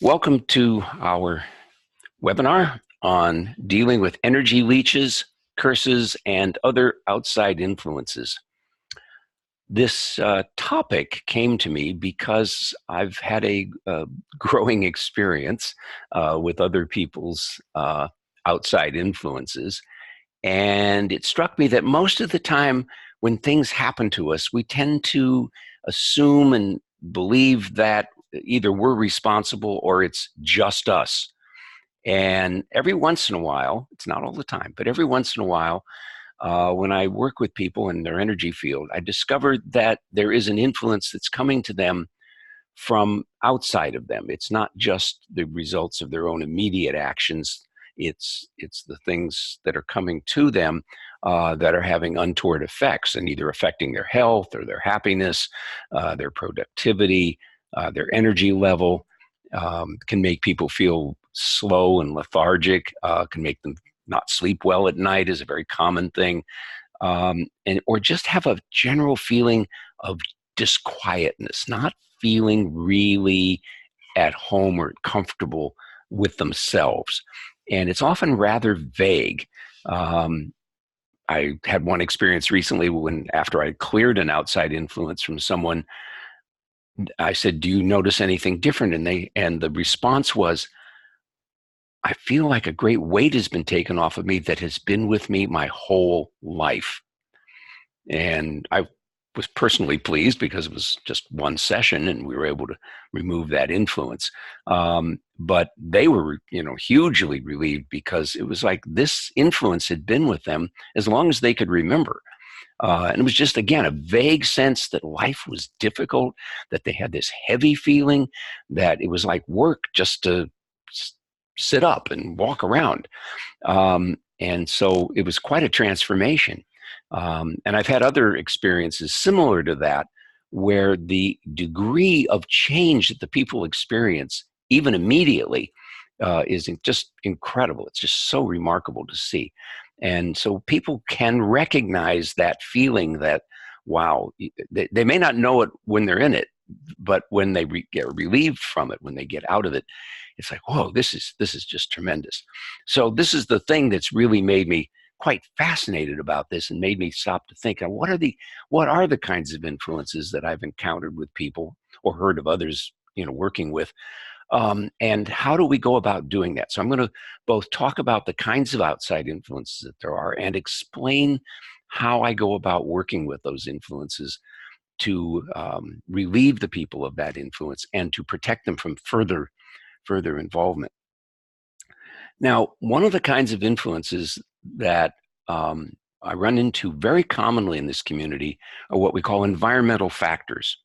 Welcome to our webinar on dealing with energy leeches, curses, and other outside influences. This topic came to me because I've had a growing experience with other people's outside influences. And it struck me that most of the time when things happen to us, we tend to assume and believe that either we're responsible or it's just us. And every once in a while, it's not all the time, but every once in a while, when I work with people in their energy field, I discover that there is an influence that's coming to them from outside of them. It's not just the results of their own immediate actions. It's the things that are coming to them that are having untoward effects and either affecting their health or their happiness, their productivity, their energy level. Can make people feel slow and lethargic. Can make them not sleep well at night is a very common thing, and or just have a general feeling of disquietness, not feeling really at home or comfortable with themselves. And it's often rather vague. I had one experience recently when, after I cleared an outside influence from someone, I said, "Do you notice anything different?" And the response was, "I feel like a great weight has been taken off of me that has been with me my whole life." And I was personally pleased because it was just one session and we were able to remove that influence. But they were, hugely relieved because it was like this influence had been with them as long as they could remember. And it was just, again, a vague sense that life was difficult, that they had this heavy feeling, that it was like work just to sit up and walk around. And so it was quite a transformation. And I've had other experiences similar to that, where the degree of change that the people experience, even immediately, is just incredible. It's just so remarkable to see. And so people can recognize that feeling that, wow, they may not know it when they're in it, but when they get relieved from it, when they get out of it, it's like, whoa, this is just tremendous. So this is the thing that's really made me quite fascinated about this and made me stop to think, what are the kinds of influences that I've encountered with people or heard of others, working with, and how do we go about doing that? So I'm going to both talk about the kinds of outside influences that there are and explain how I go about working with those influences to relieve the people of that influence and to protect them from further involvement. Now, one of the kinds of influences that I run into very commonly in this community are what we call environmental factors.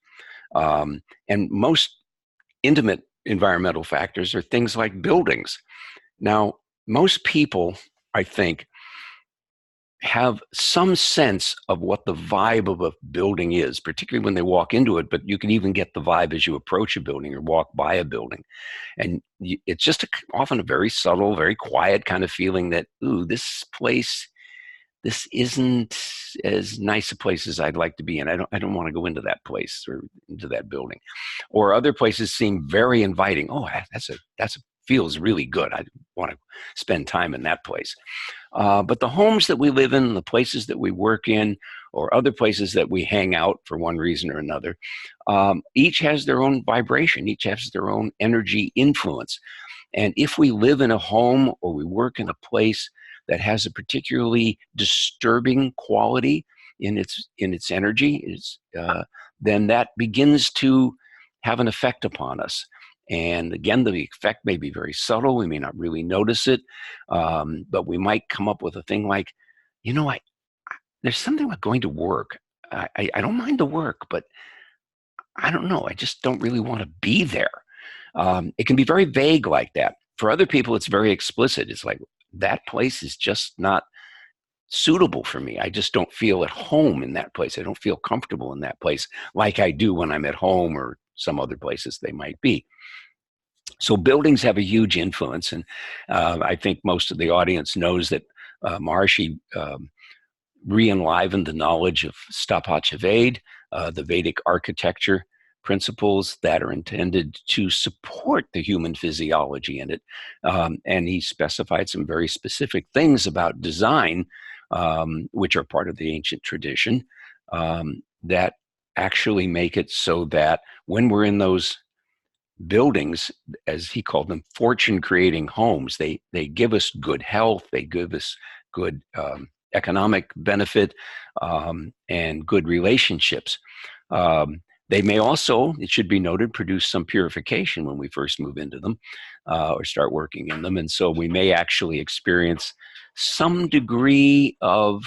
And most intimate environmental factors are things like buildings. Now, most people, I think, have some sense of what the vibe of a building is, particularly when they walk into it, but you can even get the vibe as you approach a building or walk by a building. And it's just often a very subtle, very quiet kind of feeling that, ooh, this place, this isn't as nice a place as I'd like to be in. I don't want to go into that place or into that building. Or other places seem very inviting. Oh, that's feels really good. I want to spend time in that place. But the homes that we live in, the places that we work in, or other places that we hang out for one reason or another, each has their own vibration. Each has their own energy influence. And if we live in a home or we work in a place that has a particularly disturbing quality in its energy, then that begins to have an effect upon us. And again, the effect may be very subtle. We may not really notice it, but we might come up with a thing like, there's something about going to work. I don't mind the work, but I don't know. I just don't really want to be there. It can be very vague like that. For other people, it's very explicit. It's like, that place is just not suitable for me. I just don't feel at home in that place. I don't feel comfortable in that place like I do when I'm at home or some other places they might be. So buildings have a huge influence, and I think most of the audience knows that Maharishi re-enlivened the knowledge of Stapachavad, the Vedic architecture, principles that are intended to support the human physiology in it. And he specified some very specific things about design, which are part of the ancient tradition, that actually make it so that when we're in those buildings, as he called them, fortune creating homes, they give us good health, they give us good economic benefit, and good relationships. They may also, it should be noted, produce some purification when we first move into them, or start working in them. And so we may actually experience some degree of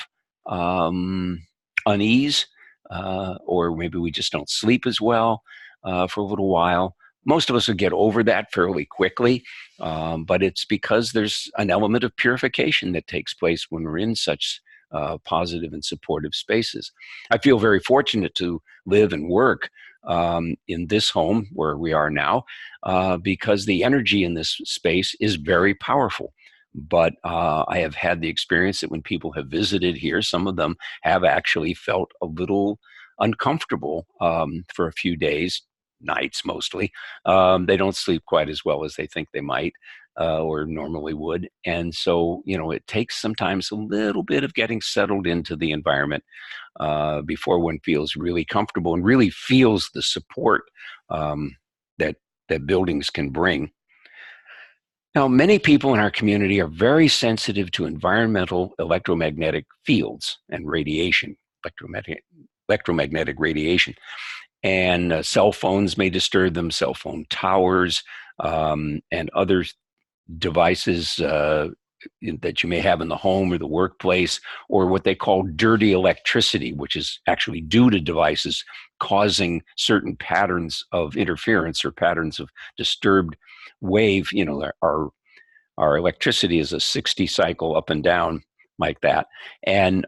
unease, or maybe we just don't sleep as well for a little while. Most of us would get over that fairly quickly, but it's because there's an element of purification that takes place when we're in such positive and supportive spaces. I feel very fortunate to live and work in this home where we are now, because the energy in this space is very powerful. But I have had the experience that when people have visited here, some of them have actually felt a little uncomfortable for a few days, nights mostly. They don't sleep quite as well as they think they might, or normally would. And so, it takes sometimes a little bit of getting settled into the environment before one feels really comfortable and really feels the support that buildings can bring. Now, many people in our community are very sensitive to environmental electromagnetic fields and radiation, electromagnetic radiation. And cell phones may disturb them, cell phone towers, and other devices that you may have in the home or the workplace, or what they call dirty electricity, which is actually due to devices causing certain patterns of interference or patterns of disturbed wave. Our electricity is a 60 cycle up and down like that. And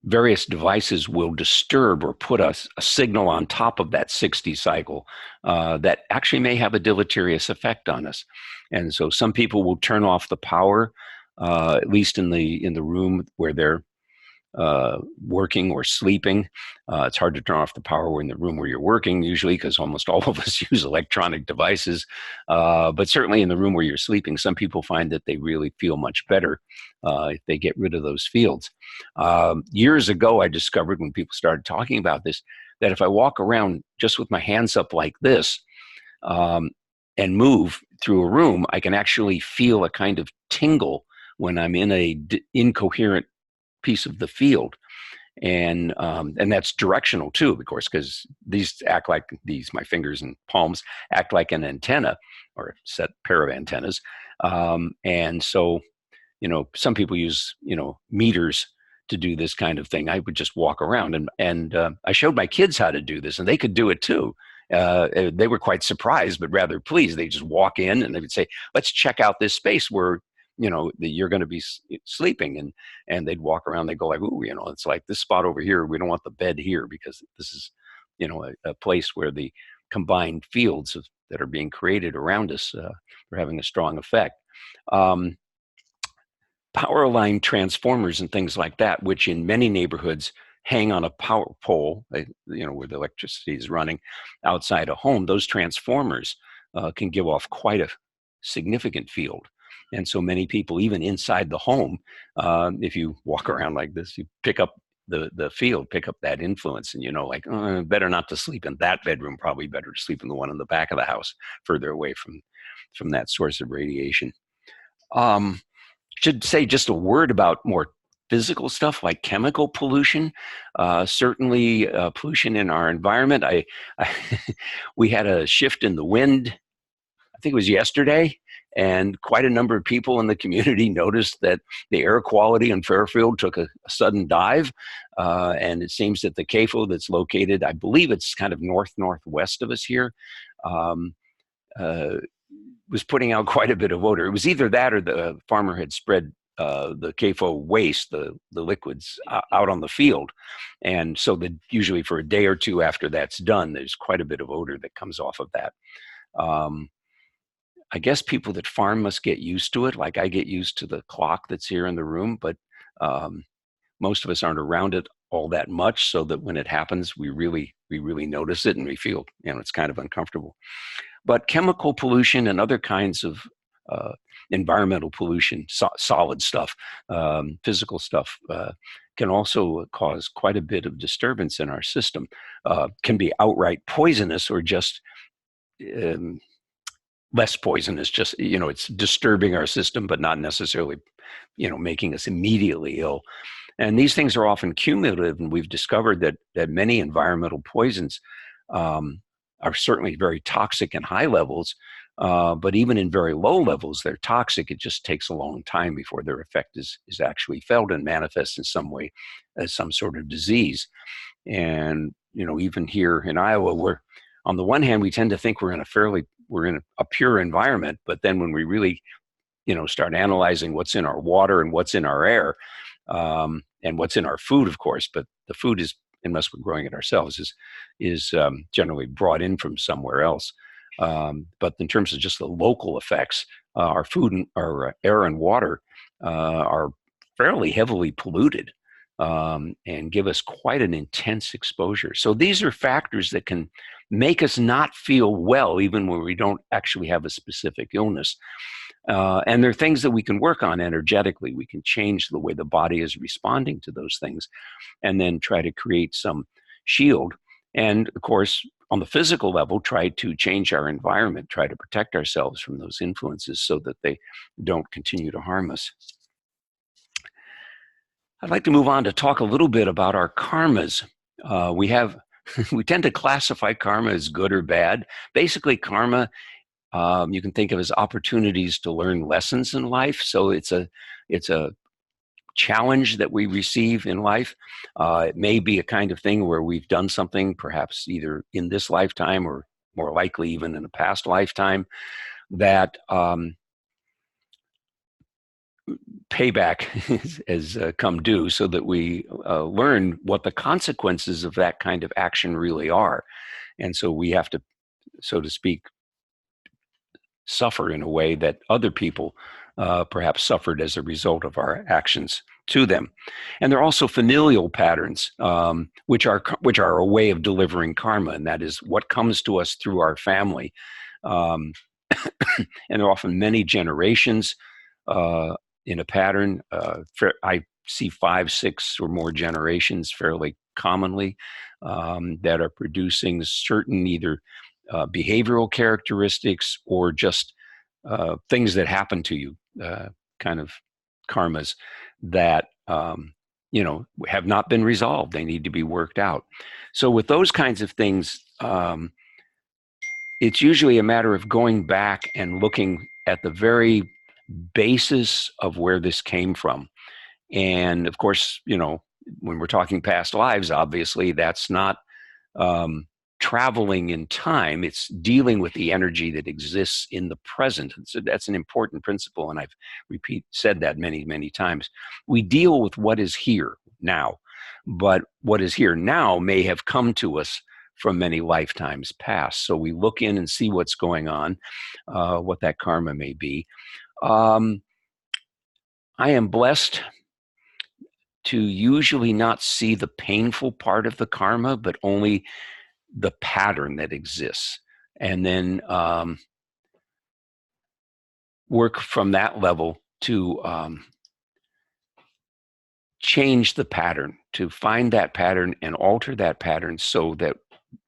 various devices will disturb or put a signal on top of that 60 cycle that actually may have a deleterious effect on us. And so some people will turn off the power, at least in the room where they're working or sleeping. It's hard to turn off the power in the room where you're working usually, because almost all of us use electronic devices. But certainly in the room where you're sleeping, some people find that they really feel much better if they get rid of those fields. Years ago, I discovered, when people started talking about this, that if I walk around just with my hands up like this, and move through a room, I can actually feel a kind of tingle when I'm in a incoherent piece of the field. And that's directional too, of course, because my fingers and palms act like an antenna, or a set pair of antennas. And so, some people use, meters to do this kind of thing. I would just walk around, and I showed my kids how to do this, and they could do it too. They were quite surprised, but rather pleased. They just walk in and they would say, "Let's check out this space where that you're going to be sleeping," and they'd walk around. They go like, "Ooh, it's like this spot over here. We don't want the bed here because this is, a place where the combined fields that are being created around us are having a strong effect." Power line transformers and things like that, which in many neighborhoods hang on a power pole, where the electricity is running outside a home. Those transformers can give off quite a significant field. And so many people, even inside the home, if you walk around like this, you pick up the field, pick up that influence, and like, better not to sleep in that bedroom, probably better to sleep in the one in the back of the house, further away from that source of radiation. Should say just a word about more physical stuff like chemical pollution. Certainly pollution in our environment. We had a shift in the wind, I think it was yesterday, and quite a number of people in the community noticed that the air quality in Fairfield took a sudden dive. And it seems that the CAFO that's located, I believe it's kind of northwest of us here, was putting out quite a bit of odor. It was either that or the farmer had spread the CAFO waste, the liquids, out on the field. And so usually for a day or two after that's done, there's quite a bit of odor that comes off of that. I guess people that farm must get used to it. Like I get used to the clock that's here in the room, but most of us aren't around it all that much, so that when it happens, we really notice it, and we feel, it's kind of uncomfortable. But chemical pollution and other kinds of uh, environmental pollution, solid stuff, physical stuff, can also cause quite a bit of disturbance in our system. Can be outright poisonous, or just um, less poisonous. Just, it's disturbing our system, but not necessarily, making us immediately ill. And these things are often cumulative, and we've discovered that many environmental poisons um, are certainly very toxic in high levels, but even in very low levels, they're toxic. It just takes a long time before their effect is actually felt and manifests in some way as some sort of disease. And even here in Iowa, we're, on the one hand, we tend to think we're in a pure environment, but then when we really start analyzing what's in our water and what's in our air, and what's in our food, of course, but the food is, unless we're growing it ourselves, is generally brought in from somewhere else. But in terms of just the local effects, our food and our air and water are fairly heavily polluted, and give us quite an intense exposure. So these are factors that can make us not feel well, even when we don't actually have a specific illness. And there are things that we can work on energetically. We can change the way the body is responding to those things, and then try to create some shield. And of course, on the physical level, try to change our environment, try to protect ourselves from those influences so that they don't continue to harm us. I'd like to move on to talk a little bit about our karmas. We tend to classify karma as good or bad. Basically, karma, you can think of as opportunities to learn lessons in life. So it's a challenge that we receive in life. It may be a kind of thing where we've done something, perhaps either in this lifetime or more likely even in a past lifetime, that payback has come due, so that we learn what the consequences of that kind of action really are. And so we have to, so to speak, suffer in a way that other people perhaps suffered as a result of our actions to them. And there are also familial patterns, which are a way of delivering karma, and that is what comes to us through our family. Um, and there are often many generations in a pattern. I see 5, 6, or more generations fairly commonly that are producing certain either behavioral characteristics or just things that happen to you, kind of karmas that have not been resolved. They need to be worked out. So with those kinds of things, it's usually a matter of going back and looking at the very basis of where this came from. And of course, when we're talking past lives, obviously that's not traveling in time. It's dealing with the energy that exists in the present. So that's an important principle, and I've said that many, many times. We deal with what is here now, but what is here now may have come to us from many lifetimes past. So we look in and see what's going on, what that karma may be. I am blessed to usually not see the painful part of the karma, but only the pattern that exists, and then work from that level to change the pattern, to find that pattern and alter that pattern so that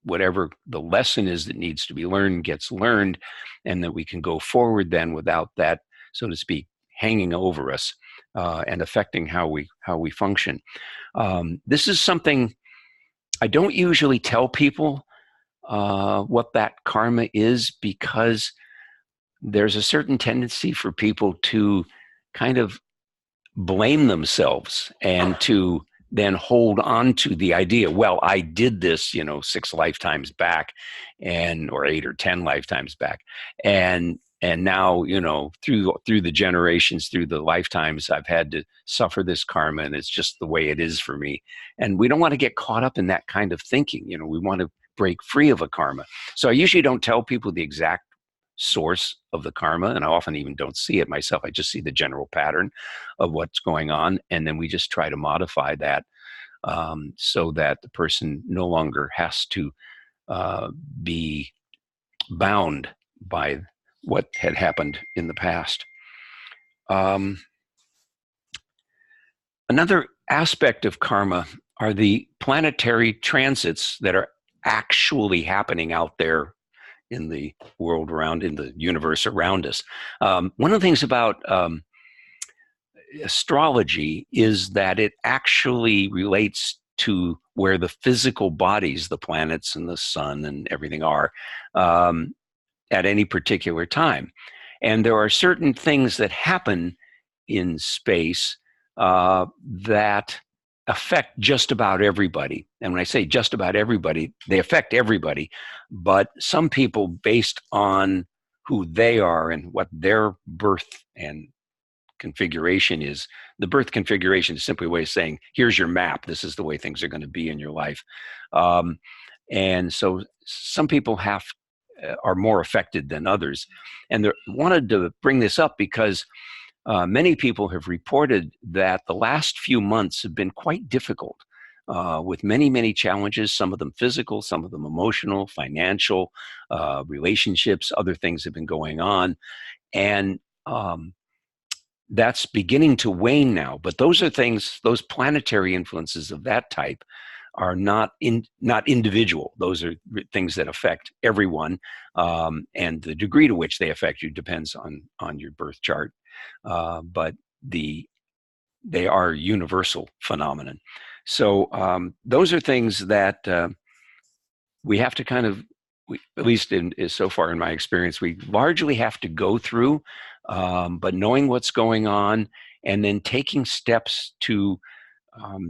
whatever the lesson is that needs to be learned gets learned, and that we can go forward then without that, so to speak, hanging over us and affecting how we function. This is something I don't usually tell people what that karma is, because there's a certain tendency for people to kind of blame themselves and to then hold on to the idea, well, I did this, 6 lifetimes back, or 8 or 10 lifetimes back, and now, through the generations, through the lifetimes, I've had to suffer this karma, and it's just the way it is for me. And we don't want to get caught up in that kind of thinking. We want to break free of a karma. So I usually don't tell people the exact source of the karma, and I often even don't see it myself. I just see the general pattern of what's going on, and then we just try to modify that so that the person no longer has to be bound by what had happened in the past. Um, Another aspect of karma are the planetary transits that are actually happening out there in the world around, in the universe around us. One of the things about astrology is that it actually relates to where the physical bodies, the planets and the sun and everything are, um, at any particular time. And there are certain things that happen in space that affect just about everybody. And when I say just about everybody, they affect everybody, but some people, based on who they are and what their birth and configuration is, the birth configuration is simply a way of saying, here's your map. This is the way things are going to be in your life. Um, and so some people are more affected than others. And they wanted to bring this up because many people have reported that the last few months have been quite difficult, with many, many challenges, some of them physical, some of them emotional, financial, relationships, other things have been going on. And that's beginning to wane now. But those are things, those planetary influences of that type are not individual. Those are things that affect everyone, and the degree to which they affect you depends on your birth chart. But they are universal phenomenon. So those are things that we have to kind of, at least so far in my experience, we largely have to go through. But knowing what's going on and then taking steps to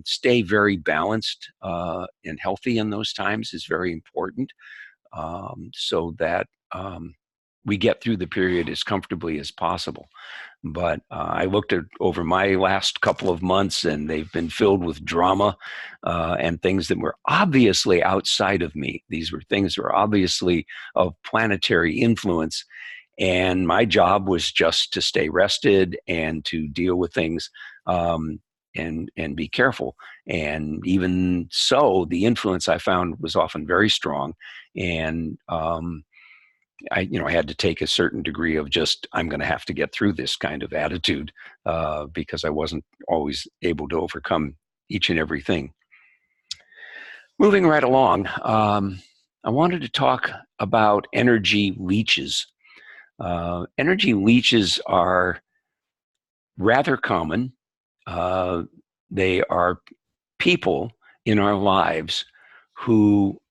stay very balanced and healthy in those times is very important, so that we get through the period as comfortably as possible. But I looked over my last couple of months, and they've been filled with drama and things that were obviously outside of me. These were things that were obviously of planetary influence. And my job was just to stay rested and to deal with things, and be careful. And even so, the influence I found was often very strong. And I had to take a certain degree of just, I'm going to have to get through this kind of attitude, because I wasn't always able to overcome each and everything. Moving right along, I wanted to talk about energy leeches. Energy leeches are rather common. They are people in our lives who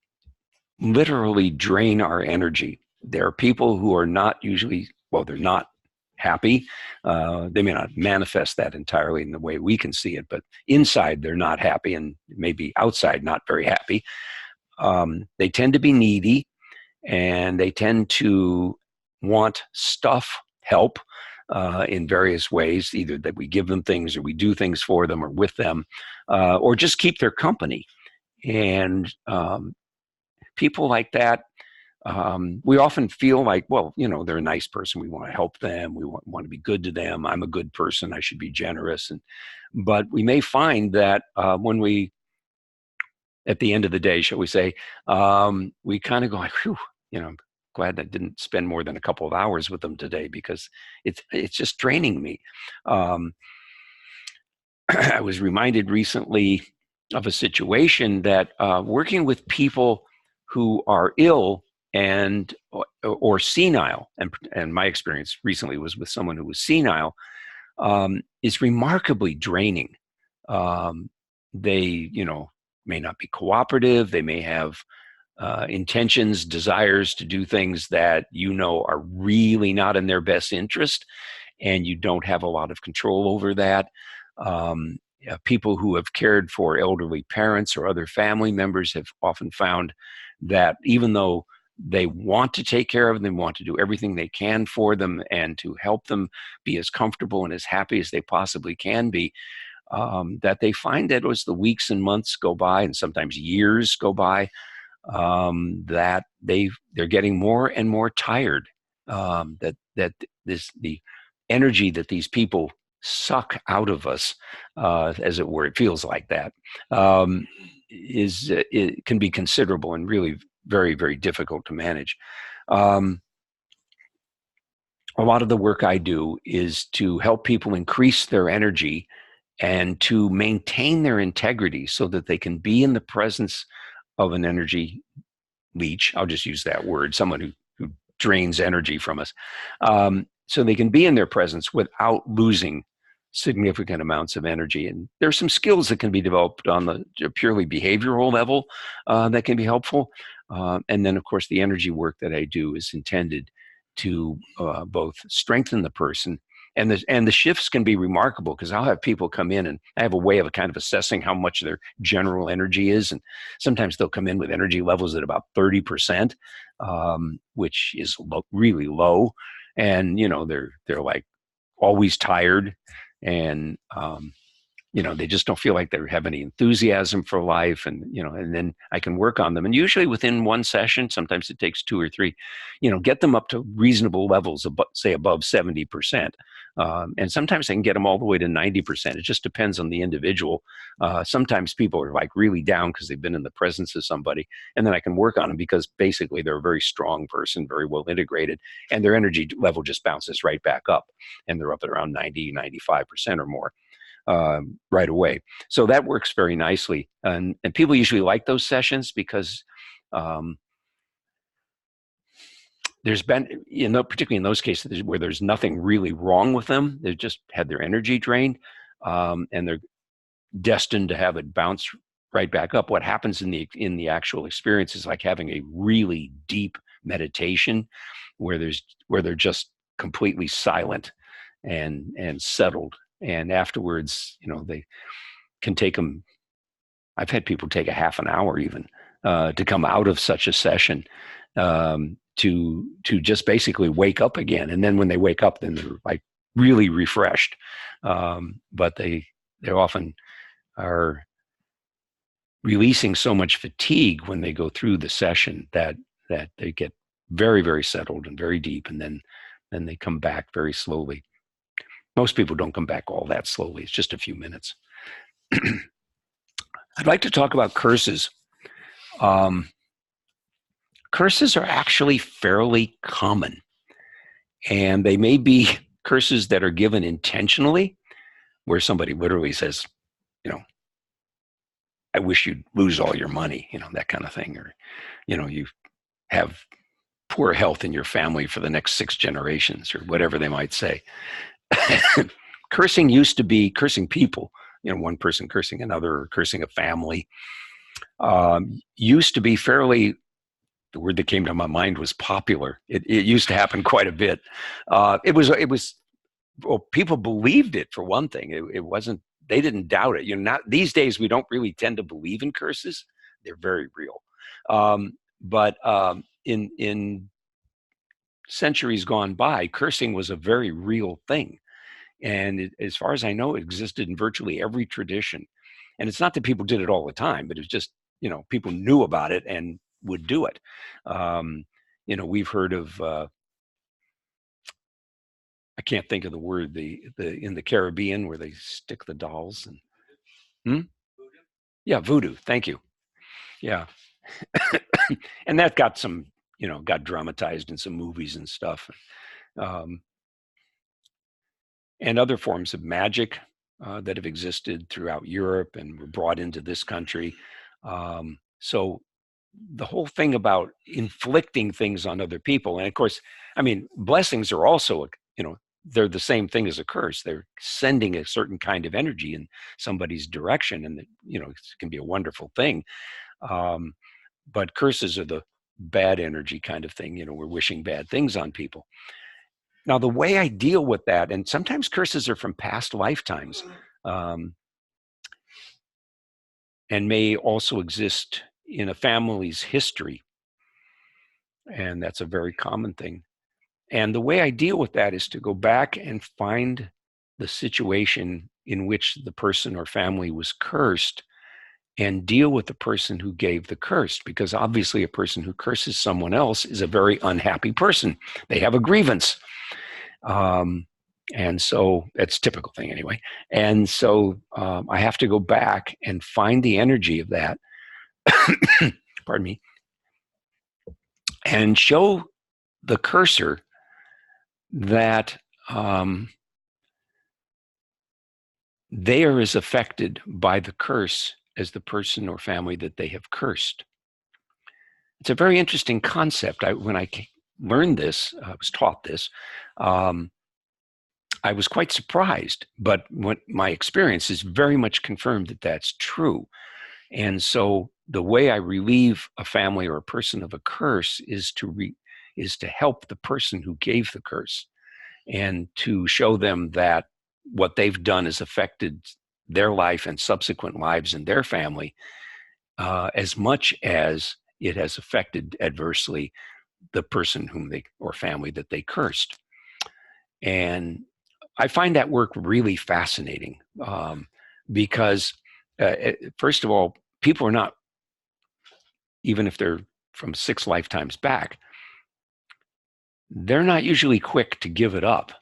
literally drain our energy. There are people who are not usually, well, they're not happy. They may not manifest that entirely in the way we can see it, but inside they're not happy, and maybe outside not very happy. They tend to be needy, and they tend to want stuff, help, in various ways, either that we give them things or we do things for them or with them, or just keep their company. And people like that, we often feel like, well, they're a nice person. We want to help them. We want to be good to them. I'm a good person. I should be generous. But we may find that when we, at the end of the day, shall we say, we kind of go like, whew, I'm glad I didn't spend more than a couple of hours with them today, because it's just draining me. I was reminded recently of a situation that working with people who are ill and or senile, and my experience recently was with someone who was senile, is remarkably draining. They, may not be cooperative. They may have intentions, desires to do things that are really not in their best interest, and you don't have a lot of control over that. People who have cared for elderly parents or other family members have often found that even though they want to take care of them, they want to do everything they can for them and to help them be as comfortable and as happy as they possibly can be, that they find that as the weeks and months go by, and sometimes years go by, that they're getting more and more tired. The energy that these people suck out of us, as it were. It feels like that. Um, it can be considerable and really very, very difficult to manage. Um, a lot of the work I do is to help people increase their energy and to maintain their integrity so that they can be in the presence of an energy leech. I'll just use that word, someone who drains energy from us. So they can be in their presence without losing significant amounts of energy. And there's some skills that can be developed on the purely behavioral level that can be helpful. And then, of course, the energy work that I do is intended to both strengthen the person, and the shifts can be remarkable because I'll have people come in and I have a way of kind of assessing how much their general energy is, and sometimes they'll come in with energy levels at about 30%, which is really low, and they're like always tired, and they just don't feel like they have any enthusiasm for life, and then I can work on them, and usually within one session, sometimes it takes two or three, get them up to reasonable levels, say above 70%, and sometimes I can get them all the way to 90%. It just depends on the individual. Sometimes people are like really down because they've been in the presence of somebody, and then I can work on them because basically they're a very strong person, very well integrated, and their energy level just bounces right back up, and they're up at around 90, 95% or more right away. So that works very nicely. And people usually like those sessions because there's been, particularly in those cases where there's nothing really wrong with them, they've just had their energy drained, and they're destined to have it bounce right back up. What happens in the actual experience is like having a really deep meditation where they're just completely silent and settled. And afterwards, they can take them. I've had people take a half an hour even to come out of such a session, to just basically wake up again. And then when they wake up, then they're like really refreshed. But they often are releasing so much fatigue when they go through the session that they get very, very settled and very deep, and then they come back very slowly. Most people don't come back all that slowly. It's just a few minutes. I'd like to talk about curses. Curses are actually fairly common, and they may be curses that are given intentionally, where somebody literally says, I wish you'd lose all your money, that kind of thing, or, you have poor health in your family for the next 6 generations, or whatever they might say. Cursing used to be cursing people, one person cursing another, or cursing a family. Used to be fairly, the word that came to my mind was popular. It used to happen quite a bit. It was, well, people believed it, for one thing. It wasn't, they didn't doubt it. Not these days, we don't really tend to believe in curses. They're very real. But in centuries gone by, cursing was a very real thing. And as far as I know, it existed in virtually every tradition. And it's not that people did it all the time, but it's just, people knew about it and would do it. We've heard of, I can't think of the word, the in the Caribbean where they stick the dolls and, yeah, voodoo. Thank you. Yeah. And that got got dramatized in some movies and stuff. And other forms of magic that have existed throughout Europe and were brought into this country. So the whole thing about inflicting things on other people, and of course, blessings are also, they're the same thing as a curse. They're sending a certain kind of energy in somebody's direction, and it can be a wonderful thing. But curses are the bad energy kind of thing. We're wishing bad things on people. Now, the way I deal with that, and sometimes curses are from past lifetimes, and may also exist in a family's history. And that's a very common thing. And the way I deal with that is to go back and find the situation in which the person or family was cursed and deal with the person who gave the curse, because obviously a person who curses someone else is a very unhappy person. They have a grievance. And so that's a typical thing anyway. And so I have to go back and find the energy of that, pardon me, and show the cursor that they are as affected by the curse as the person or family that they have cursed. It's a very interesting concept. When I learned this, I was taught this, I was quite surprised, but what my experience is very much confirmed that that's true. And so the way I relieve a family or a person of a curse is to help the person who gave the curse, and to show them that what they've done has affected their life and subsequent lives in their family as much as it has affected adversely the person whom they or family that they cursed. And I find that work really fascinating because, first of all, people are not, even if they're from 6 lifetimes back, they're not usually quick to give it up.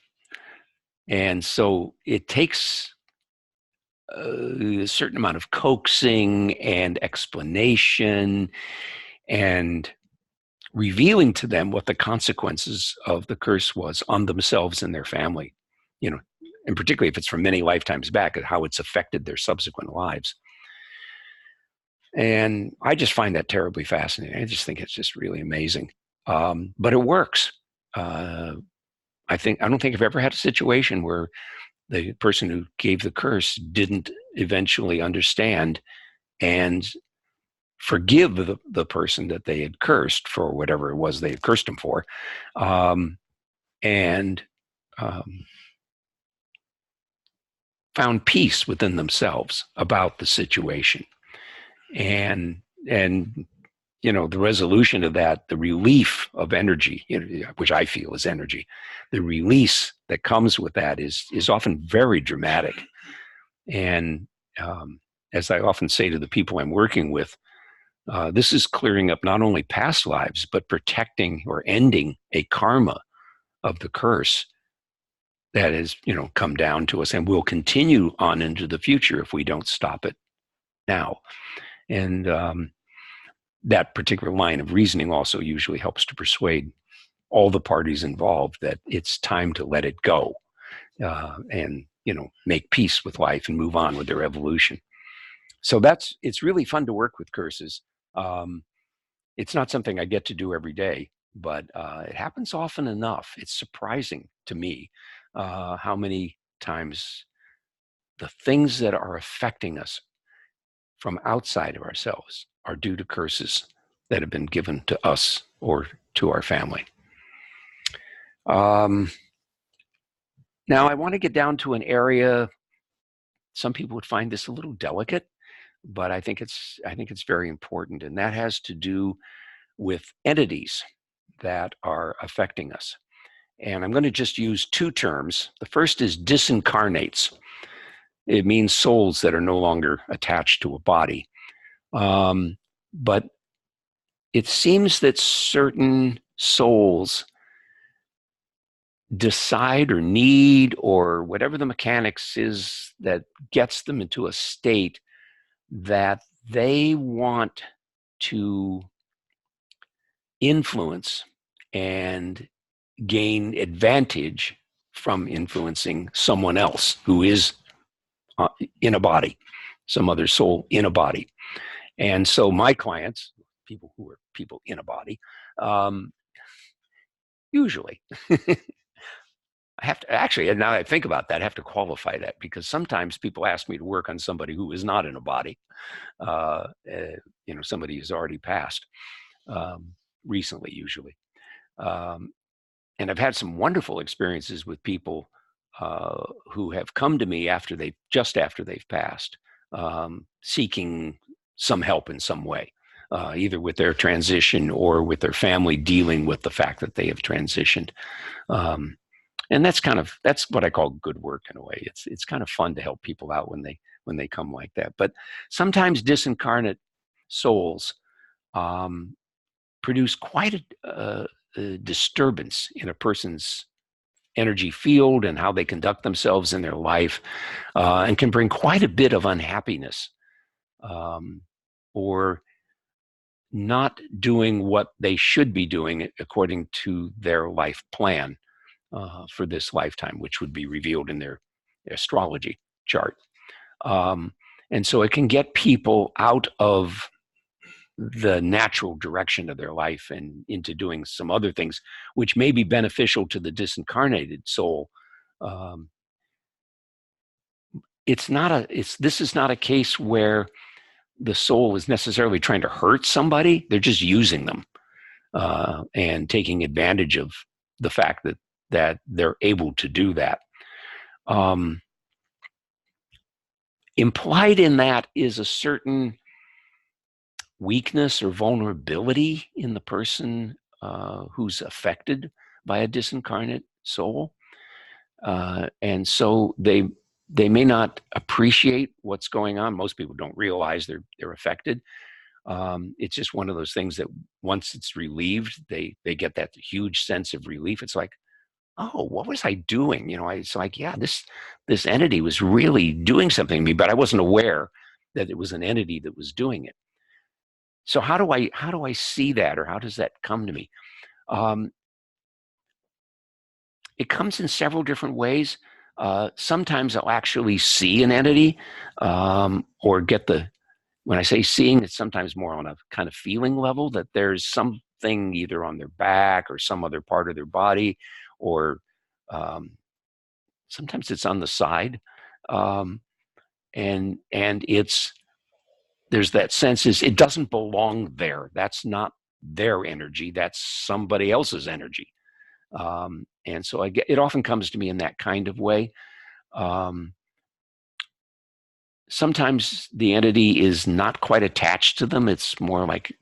And so it takes a certain amount of coaxing and explanation and revealing to them what the consequences of the curse was on themselves and their family, you know, and particularly if it's from many lifetimes back, and how it's affected their subsequent lives. And I just find that terribly fascinating. I just think it's just really amazing. But it works. I don't think I've ever had a situation where the person who gave the curse didn't eventually understand and forgive the person that they had cursed for whatever it was they had cursed them for, and found peace within themselves about the situation. And the resolution of that, the relief of energy, which I feel is energy, the release that comes with that is often very dramatic. And as I often say to the people I'm working with, this is clearing up not only past lives, but protecting or ending a karma of the curse that has, come down to us and will continue on into the future if we don't stop it now. And that particular line of reasoning also usually helps to persuade all the parties involved that it's time to let it go, and make peace with life and move on with their evolution. So it's really fun to work with curses. It's not something I get to do every day, but it happens often enough. It's surprising to me how many times the things that are affecting us from outside of ourselves are due to curses that have been given to us or to our family. Now, I want to get down to an area. Some people would find this a little delicate, but I think it's very important, and that has to do with entities that are affecting us. And I'm going to just use 2 terms. The first is disincarnates. It means souls that are no longer attached to a body. But it seems that certain souls decide or need, or whatever the mechanics is that gets them into a state that they want to influence and gain advantage from influencing someone else who is in a body, some other soul in a body. And so my clients, people who are people in a body, usually, I have to actually, and now that I think about that, I have to qualify that, because sometimes people ask me to work on somebody who is not in a body, somebody who's already passed, recently, usually. And I've had some wonderful experiences with people who have come to me after they've passed, seeking some help in some way, either with their transition or with their family dealing with the fact that they have transitioned. And that's what I call good work in a way. It's kind of fun to help people out when they come like that. But sometimes disincarnate souls produce quite a disturbance in a person's energy field and how they conduct themselves in their life, and can bring quite a bit of unhappiness, or not doing what they should be doing according to their life plan for this lifetime, which would be revealed in their astrology chart. Um, and so it can get people out of the natural direction of their life and into doing some other things, which may be beneficial to the disincarnated soul. Um, this is not a case where the soul is necessarily trying to hurt somebody. They're just using them, and taking advantage of the fact that they're able to do that. Um, Implied in that is a certain weakness or vulnerability in the person who's affected by a disincarnate soul, and so they may not appreciate what's going on. Most people don't realize they're affected. It's just one of those things that once it's relieved, they get that huge sense of relief. It's like, oh, what was I doing? It's like, yeah, this entity was really doing something to me, but I wasn't aware that it was an entity that was doing it. So how do I see that, or how does that come to me? Um, it comes in several different ways. Sometimes I'll actually see an entity, or get the. When I say seeing, it's sometimes more on a kind of feeling level, that there's something either on their back or some other part of their body, or um, sometimes it's on the side, um, and there's that sense is it doesn't belong there. That's not their energy. That's somebody else's energy. And so it often comes to me in that kind of way. Um, Sometimes the entity is not quite attached to them. It's more like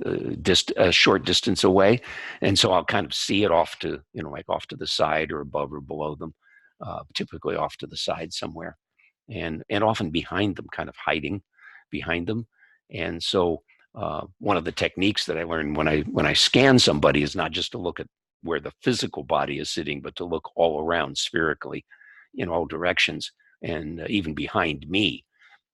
a short distance away. And so I'll kind of see it off to, like off to the side or above or below them, typically off to the side somewhere, and often behind them, kind of hiding behind them. And so one of the techniques that I learned when I scan somebody is not just to look at where the physical body is sitting, but to look all around spherically in all directions, and even behind me,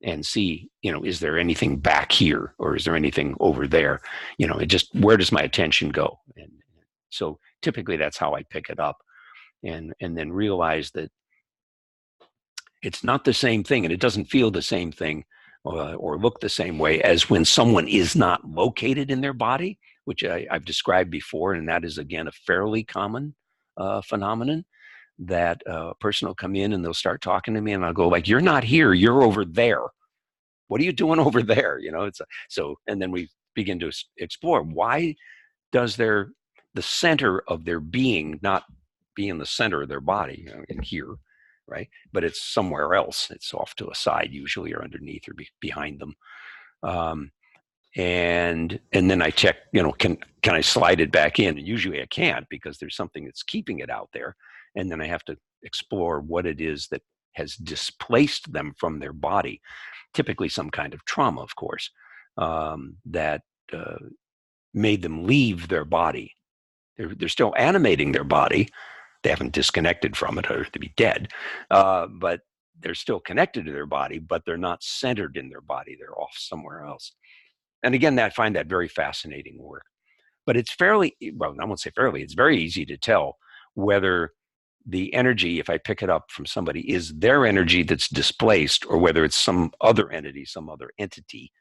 and see, is there anything back here, or is there anything over there? It just, where does my attention go? And so typically that's how I pick it up, and then realize that it's not the same thing, and it doesn't feel the same thing, or look the same way as when someone is not located in their body, which I've described before, and that is again a fairly common phenomenon. That a person will come in and they'll start talking to me, and I'll go like, "You're not here. You're over there. What are you doing over there?" And then we begin to explore, why does the center of their being not be in the center of their body, in here, right? But it's somewhere else. It's off to a side usually, or underneath, or behind them. Um, and then I check, can I slide it back in? And usually I can't, because there's something that's keeping it out there. And then I have to explore what it is that has displaced them from their body. Typically some kind of trauma, of course, that made them leave their body. They're still animating their body. They haven't disconnected from it, or to be dead, but they're still connected to their body, but they're not centered in their body. They're off somewhere else. And again, I find that very fascinating work. But it's fairly, well, I won't say fairly, it's very easy to tell whether the energy, if I pick it up from somebody, is their energy that's displaced, or whether it's some other entity, some other entity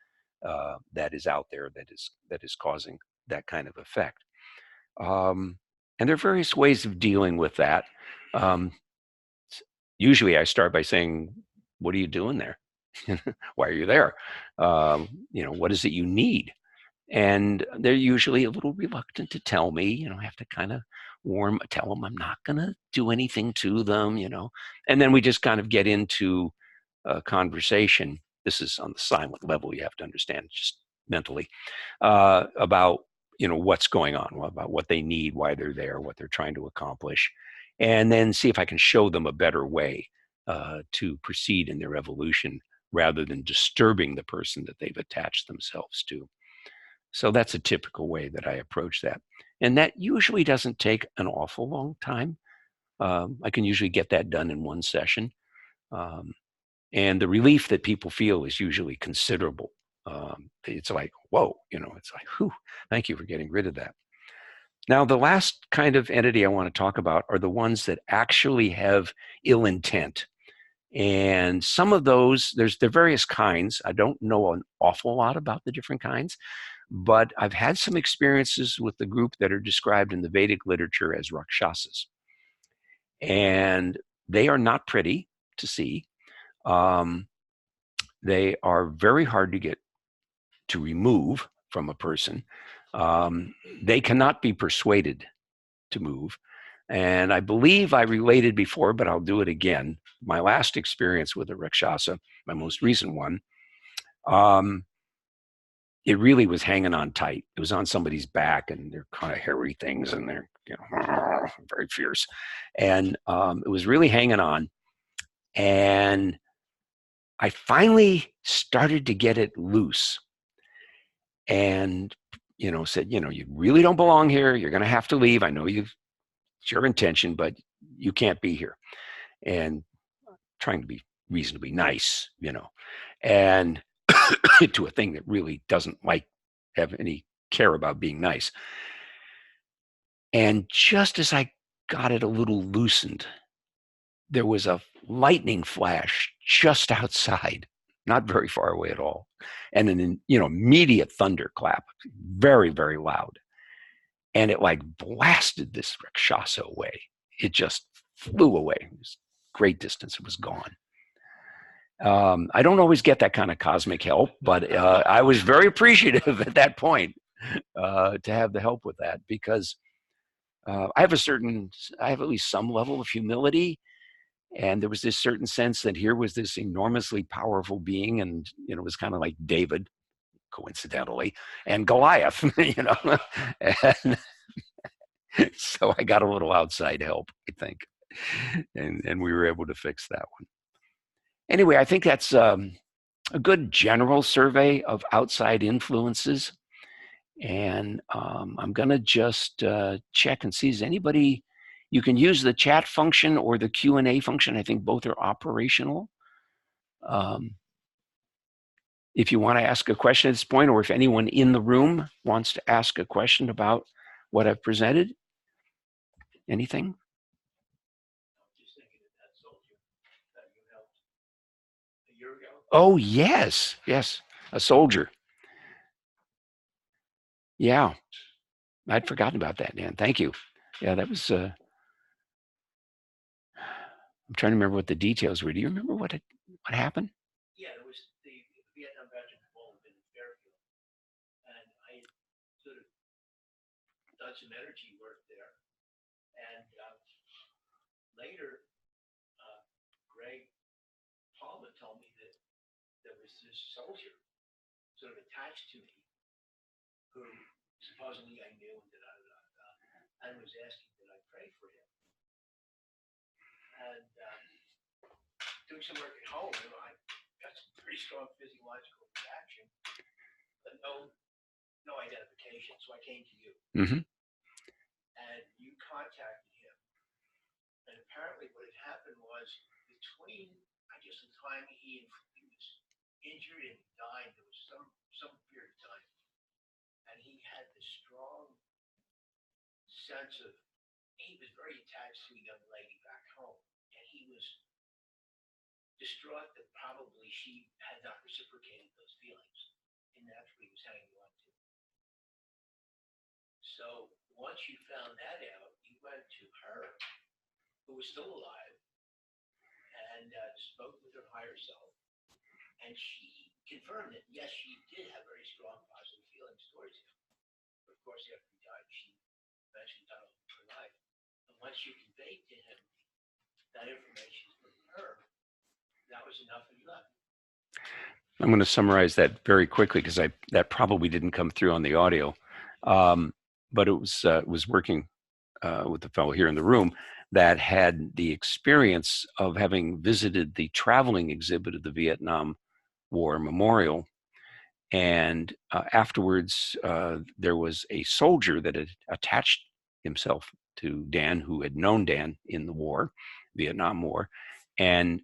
that is out there that is causing that kind of effect. And there are various ways of dealing with that. Um, Usually I start by saying, what are you doing there? Why are you there? What is it you need? And they're usually a little reluctant to tell me. I have to kind of tell them I'm not going to do anything to them, and then we just kind of get into a conversation. This is on the silent level, you have to understand, just mentally, about, what's going on, about what they need, why they're there, what they're trying to accomplish, and then see if I can show them a better way to proceed in their evolution, rather than disturbing the person that they've attached themselves to. So that's a typical way that I approach that. And that usually doesn't take an awful long time. I can usually get that done in one session. And the relief that people feel is usually considerable. It's like, whoa, it's like, whew, thank you for getting rid of that. Now, the last kind of entity I want to talk about are the ones that actually have ill intent. And some of those, there are various kinds. I don't know an awful lot about the different kinds, but I've had some experiences with the group that are described in the Vedic literature as Rakshasas. And they are not pretty to see. They are very hard to remove from a person. They cannot be persuaded to move. And I believe I related before, but I'll do it again. My last experience with a Rakshasa, my most recent one, it really was hanging on tight. It was on somebody's back, and they're kind of hairy things, and they're very fierce. And it was really hanging on. And I finally started to get it loose. And said, you really don't belong here. You're going to have to leave. I know it's your intention, but you can't be here. And trying to be reasonably nice, and to a thing that really doesn't have any care about being nice. And just as I got it a little loosened, there was a lightning flash just outside, not very far away at all, and an immediate thunderclap, very, very loud. And it like blasted this Rakshasa away. It just flew away. It was great distance. It was gone. I don't always get that kind of cosmic help, but I was very appreciative at that point to have the help with that, because I have at least some level of humility. And there was this certain sense that here was this enormously powerful being, and it was kind of like David, coincidentally, and Goliath, and so I got a little outside help, I think, and we were able to fix that one. Anyway, I think that's a good general survey of outside influences, and I'm going to just check and see, is anybody. You can use the chat function or the Q&A function. I think both are operational. If you want to ask a question at this point, or if anyone in the room wants to ask a question about what I've presented, anything? Oh, yes, a soldier. Yeah, I'd forgotten about that, Dan. Thank you. Yeah, that was, I'm trying to remember what the details were. Do you remember what happened? Yeah, it was the Vietnam veteran home in Fairfield. And I sort of done some energy work there. And later, Greg Palmer told me that there was this soldier sort of attached to me who supposedly I knew and was asking that I pray for him. And doing some work at home, I got some pretty strong physiological reaction, but no identification. So I came to you. Mm-hmm. And you contacted him. And apparently what had happened was, between, I guess, the time he was injured and died, there was some period of time. And he had this strong sense of, he was very attached to a young lady back home. And he was distraught that probably she had not reciprocated those feelings. And that's what he was hanging on to. So once you found that out, you went to her, who was still alive, and spoke with her higher self. And she confirmed that, yes, she did have very strong positive feelings towards him. But of course, after he died, she eventually died of her life. And once you conveyed to him that information from her, that was enough and he left. I'm going to summarize that very quickly, because that probably didn't come through on the audio. But it was working with the fellow here in the room that had the experience of having visited the traveling exhibit of the Vietnam War Memorial. And afterwards, there was a soldier that had attached himself to Dan, who had known Dan in the war, Vietnam War, and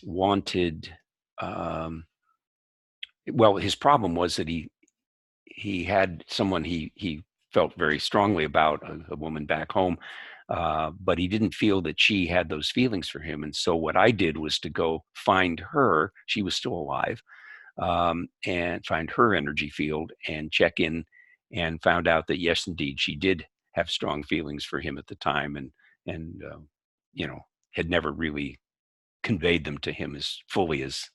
wanted. Well, his problem was that he had someone he felt very strongly about, a woman back home, but he didn't feel that she had those feelings for him. And so what I did was to go find her. She was still alive, and find her energy field and check in, and found out that yes, indeed, she did have strong feelings for him at the time, and you know, had never really conveyed them to him as fully as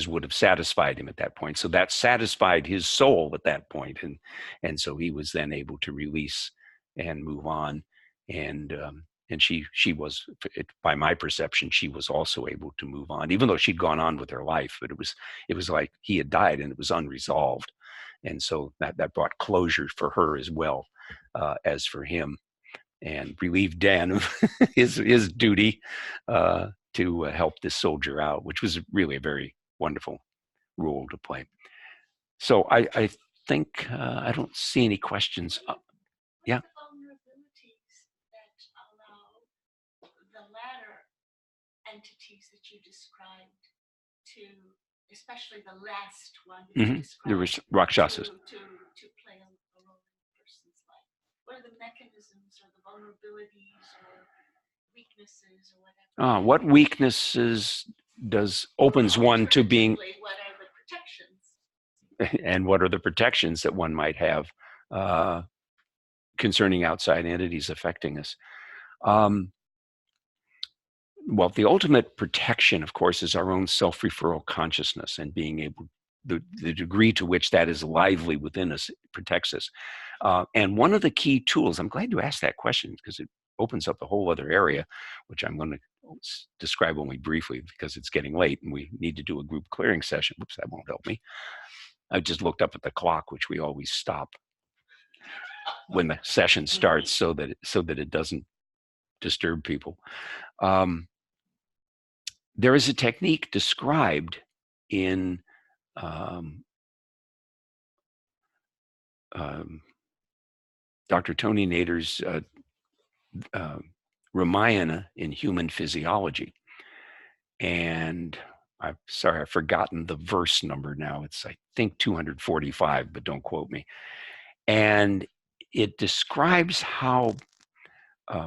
would have satisfied him at that point. So that satisfied his soul at that point, and so he was then able to release and move on. And she was, by my perception, she was also able to move on, even though she'd gone on with her life. But it was like he had died and it was unresolved, and so that brought closure for her as well, as for him, and relieved Dan of his duty, to help this soldier out, which was really a very wonderful role to play. So I think I don't see any questions. Yeah. The vulnerabilities that allow the latter entities that you described to, especially the last one that you described, There was Rakshasas. To play a role in a person's life. What are the mechanisms or the vulnerabilities or weaknesses or whatever? What weaknesses opens one to being, what are the protections? and what are the protections that one might have concerning outside entities affecting us? Well, the ultimate protection, of course, is our own self-referral consciousness, and being able, the degree to which that is lively within us protects us. And one of the key tools, I'm glad you asked that question, because it opens up a whole other area, which I'm going to describe only briefly because it's getting late and we need to do a group clearing session. Whoops, that won't help me. I just looked up at the clock, which we always stop when the session starts, so that it doesn't disturb people. There is a technique described in Dr. Tony Nader's Ramayana in Human Physiology. And I'm sorry, I've forgotten the verse number now. It's, I think, 245, but don't quote me. And it describes how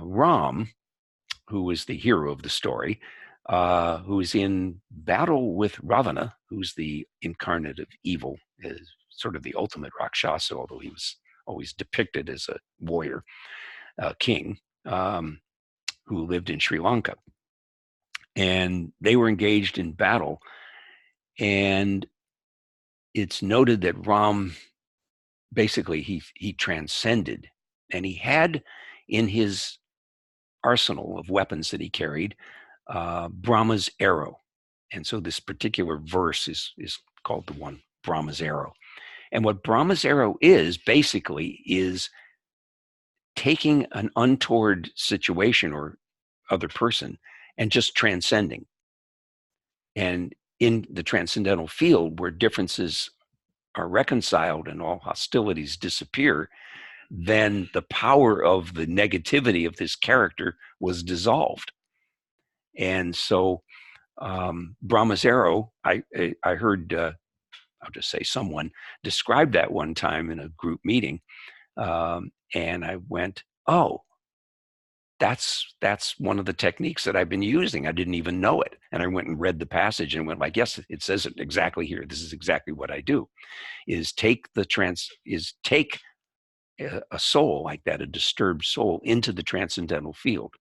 Ram, who is the hero of the story, who is in battle with Ravana, who's the incarnate of evil, is sort of the ultimate Rakshasa, although he was always depicted as a warrior king, who lived in Sri Lanka. And they were engaged in battle. And it's noted that Ram, basically, he transcended, and he had in his arsenal of weapons that he carried Brahma's arrow. And so this particular verse is called the one, Brahma's arrow. And what Brahma's arrow is basically is taking an untoward situation or other person and just transcending. And in the transcendental field, where differences are reconciled and all hostilities disappear, then the power of the negativity of this character was dissolved. And so Brahma's arrow, I heard, I'll just say someone described that one time in a group meeting. And I went, oh, that's one of the techniques that I've been using. I didn't even know it. And I went and read the passage and went like, yes, it says it exactly here. This is exactly what I do, is take a soul like that, a disturbed soul, into the transcendental field.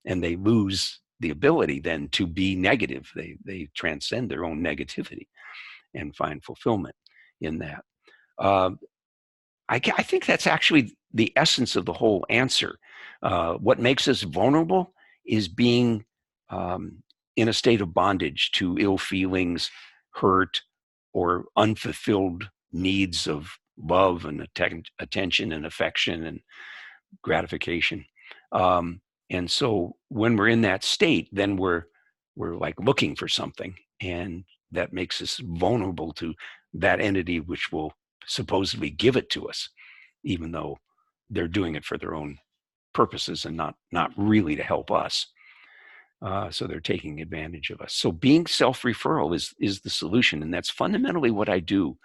And they lose the ability then to be negative. They transcend their own negativity and find fulfillment in that. I think that's actually the essence of the whole answer. What makes us vulnerable is being in a state of bondage to ill feelings, hurt, or unfulfilled needs of love and attention and affection and gratification. And so when we're in that state, then we're like looking for something, and that makes us vulnerable to that entity which will supposedly give it to us, even though they're doing it for their own purposes and not really to help us. So they're taking advantage of us. So being self-referral is the solution, and that's fundamentally what I do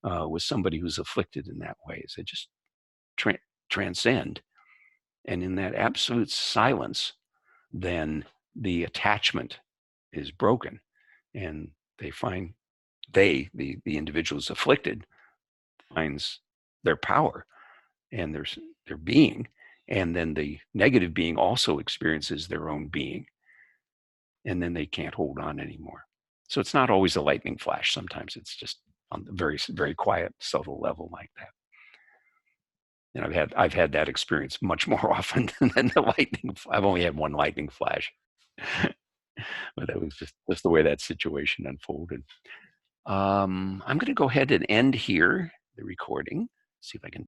with somebody who's afflicted in that way. Is I just transcend, and in that absolute silence, then the attachment is broken, and they find the individuals afflicted finds their power and their being, and then the negative being also experiences their own being, and then they can't hold on anymore. So it's not always a lightning flash. Sometimes it's just on the very quiet, subtle level like that. And I've had that experience much more often than the lightning. I've only had one lightning flash, but that was just the way that situation unfolded. I'm going to go ahead and end here the recording. See if I can